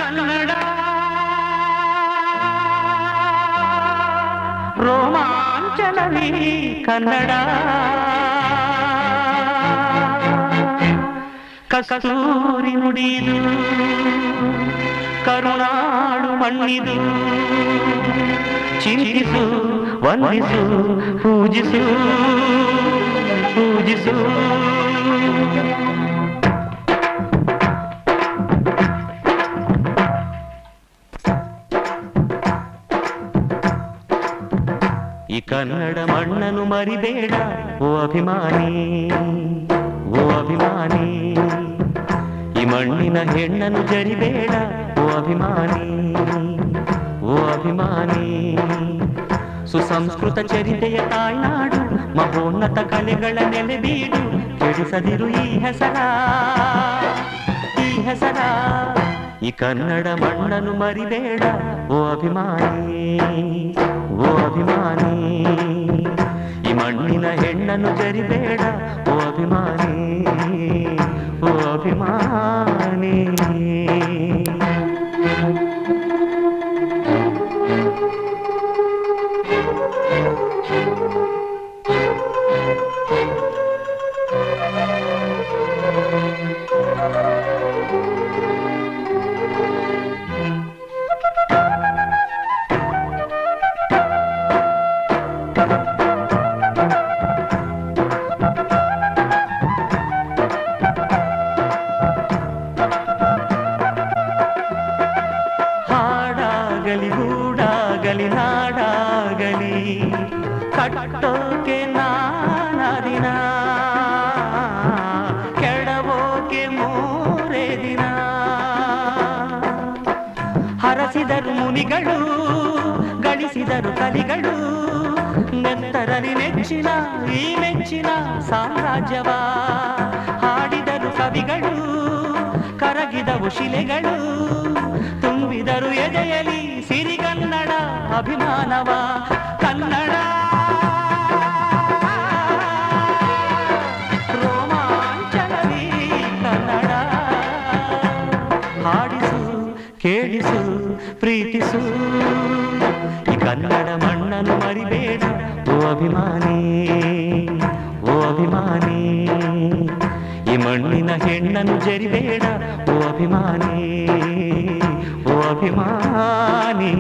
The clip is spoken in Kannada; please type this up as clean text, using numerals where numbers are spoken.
ಕನ್ನಡ ರೋಮಾಂಚನವೀ ಕನ್ನಡ ಕಸ್ತೂರಿ ನುಡಿದು ಕರುನಾಡು ಮಣ್ಣಿದು ಚಿಂತಿಸು ವಂದಿಸು ಪೂಜಿಸು ಪೂಜಿಸು ಈ ಕನ್ನಡ ಮಣ್ಣನ್ನು ಮರಿಬೇಡ ಓ ಅಭಿಮಾನಿ ಓ ಅಭಿಮಾನಿ ಈ ಮಣ್ಣಿನ ಹೆಣ್ಣನ್ನು ಜರಿಬೇಡ ಓ ಅಭಿಮಾನಿ ಓ ಅಭಿಮಾನಿ ಸುಸಂಸ್ಕೃತ ಚರಿತೆಯ ತಾಯ್ನಾಡು ಮಹೋನ್ನತ ಕಲೆಗಳ ನೆಲೆಬೀಡು ಕೆಡಿಸದಿರು ಈ ಹೆಸರ ಈ ಹೆಸರ ಈ ಕನ್ನಡ ಮಣ್ಣನ್ನು ಮರಿಬೇಡ ಓ ಅಭಿಮಾನಿ ಓ ಅಭಿಮಾನಿ ಈ ಮಣ್ಣಿನ ಹೆಣ್ಣನ್ನು ಜರಿಬೇಡ ಓ ಅಭಿಮಾನಿ ಓ ಅಭಿಮಾನಿ ಗೂಡಾಗಲಿ ನಾಡಾಗಲಿ ಕಟ್ಟೋಕೆ ನಾನದಿನ ಕೆಡವೋಕೆ ಮೂರೇ ದಿನ ಹರಸಿದರು ಮುನಿಗಳು ಗಳಿಸಿದರು ಕಲಿಗಳು ನೆತ್ತರಲಿ ನೆಚ್ಚಿನ ಈ ಮೆಚ್ಚಿನ ಸಾಮ್ರಾಜ್ಯವ ಹಾಡಿದರು ಕವಿಗಳು ಕರಗಿದವು ಶಿಲೆಗಳು ತುಂಬಿದರು ಎದೆಯಲಿ ಸಿರಿಗನ್ನಡ ಅಭಿಮಾನವ ಕನ್ನಡ ರೋಮಾಂಚನವೀ ಕನ್ನಡ ಹಾಡಿಸು ಕೇಳಿಸು ಪ್ರೀತಿಸು ಈ ಕನ್ನಡ ಮಣ್ಣನ್ನು ಮರಿಬೇಡ ಓ ಅಭಿಮಾನಿ ಓ ಅಭಿಮಾನಿ ಈ ಮಣ್ಣಿನ ಹೆಣ್ಣನ್ನು ಜರಿಬೇಡ ಓ ಅಭಿಮಾನಿ ಓ ಅಭಿಮಾನಿ